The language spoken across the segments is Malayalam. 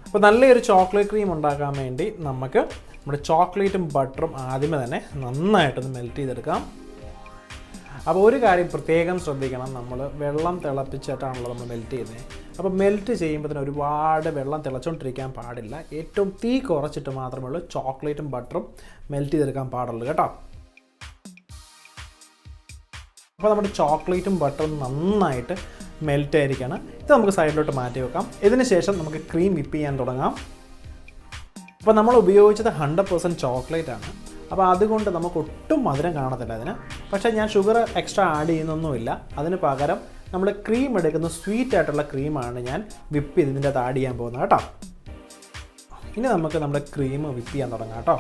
അപ്പോൾ നല്ലൊരു ചോക്ലേറ്റ് ക്രീം ഉണ്ടാക്കാൻ വേണ്ടി നമുക്ക് നമ്മുടെ ചോക്ലേറ്റും ബട്ടറും ആദ്യമേ തന്നെ നന്നായിട്ടൊന്ന് മെൽറ്റ് ചെയ്തെടുക്കാം. അപ്പോൾ ഒരു കാര്യം പ്രത്യേകം ശ്രദ്ധിക്കണം, നമ്മൾ വെള്ളം തിളപ്പിച്ചിട്ടാണല്ലോ നമ്മൾ മെൽറ്റ് ചെയ്യുന്നത്. അപ്പോൾ മെൽറ്റ് ചെയ്യുമ്പോൾ തന്നെ ഒരുപാട് വെള്ളം തിളച്ചുകൊണ്ടിരിക്കാൻ പാടില്ല. ഏറ്റവും തീ കുറച്ചിട്ട് മാത്രമേ ഉള്ളൂ ചോക്ലേറ്റും ബട്ടറും മെൽറ്റ് ചെയ്തെടുക്കാൻ പാടുള്ളൂ കേട്ടോ. അപ്പോൾ നമ്മുടെ ചോക്ലേറ്റും ബട്ടറും നന്നായിട്ട് മെൽറ്റ് ആയിരിക്കുകയാണ്. ഇത് നമുക്ക് സൈഡിലോട്ട് മാറ്റി വെക്കാം. ഇതിന് ശേഷം നമുക്ക് ക്രീം വിപ്പ് ചെയ്യാൻ തുടങ്ങാം. അപ്പോൾ നമ്മൾ ഉപയോഗിച്ചത് 100% ചോക്ലേറ്റ് ആണ്. അപ്പോൾ അതുകൊണ്ട് നമുക്ക് ഒട്ടും മധുരം കാണത്തില്ല അതിന്. പക്ഷേ ഞാൻ ഷുഗർ എക്സ്ട്രാ ആഡ് ചെയ്യുന്നൊന്നുമില്ല. അതിന് പകരം നമ്മൾ ക്രീം എടുക്കുന്ന സ്വീറ്റ് ആയിട്ടുള്ള ക്രീമാണ് ഞാൻ വിപ്പ് ചെയ്ത് ഇതിൻ്റെ അകത്ത് ആഡ് ചെയ്യാൻ പോകുന്നത് കേട്ടോ. ഇനി നമുക്ക് നമ്മുടെ ക്രീം വിപ്പ് ചെയ്യാൻ തുടങ്ങാം കേട്ടോ.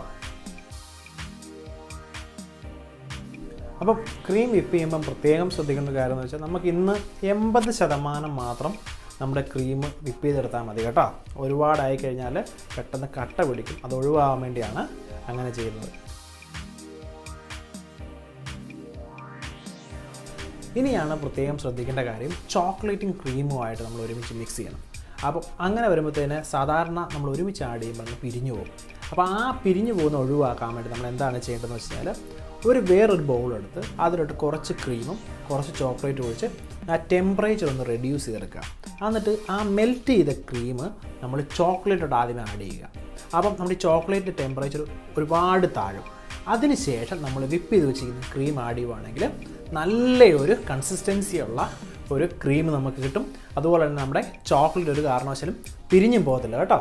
അപ്പം ക്രീം വിപ്പ് ചെയ്യുമ്പം പ്രത്യേകം ശ്രദ്ധിക്കേണ്ട കാര്യം എന്ന് വെച്ചാൽ നമുക്ക് ഇന്ന് 80% മാത്രം നമ്മുടെ ക്രീം വിപ്പ് ചെയ്തെടുത്താൽ മതി കേട്ടോ. ഒരുപാടായി കഴിഞ്ഞാൽ പെട്ടെന്ന് കട്ട പിടിക്കും. അത് ഒഴിവാകാൻ വേണ്ടിയാണ് അങ്ങനെ ചെയ്യുന്നത്. ഇനിയാണ് പ്രത്യേകം ശ്രദ്ധിക്കേണ്ട കാര്യം, ചോക്ലേറ്റും ക്രീമുമായിട്ട് നമ്മൾ ഒരുമിച്ച് മിക്സ് ചെയ്യണം. അപ്പോൾ അങ്ങനെ വരുമ്പോഴത്തേന് സാധാരണ നമ്മൾ ഒരുമിച്ച് ആഡ് ചെയ്യുമ്പോൾ അങ്ങ് പിരിഞ്ഞു പോകും. അപ്പോൾ ആ പിരിഞ്ഞു പോകുന്ന ഒഴിവാക്കാൻ വേണ്ടി നമ്മൾ എന്താണ് ചെയ്യേണ്ടതെന്ന് വെച്ചാൽ, വേറൊരു ബൗൾ എടുത്ത് അതിലോട്ട് കുറച്ച് ക്രീമും കുറച്ച് ചോക്ലേറ്റും ഒഴിച്ച് ആ ടെമ്പറേച്ചർ ഒന്ന് റെഡ്യൂസ് ചെയ്തെടുക്കുക. എന്നിട്ട് ആ മെൽറ്റ് ചെയ്ത ക്രീം നമ്മൾ ചോക്ലേറ്റോട്ട് ആദ്യമേ ആഡ് ചെയ്യുക. അപ്പം നമ്മുടെ ഈ ചോക്ലേറ്റ് ടെമ്പറേച്ചർ ഒരുപാട് താഴും. അതിനുശേഷം നമ്മൾ വിപ്പ് ചെയ്ത് വെച്ചിരിക്കുന്ന ക്രീം ആഡ് ചെയ്യുകയാണെങ്കിൽ നല്ലൊരു കൺസിസ്റ്റൻസിയുള്ള ഒരു ക്രീം നമുക്ക് കിട്ടും. അതുപോലെ തന്നെ നമ്മുടെ ചോക്ലേറ്റ് ഒരു കാരണവശാലും പിരിഞ്ഞും പോകത്തില്ല കേട്ടോ.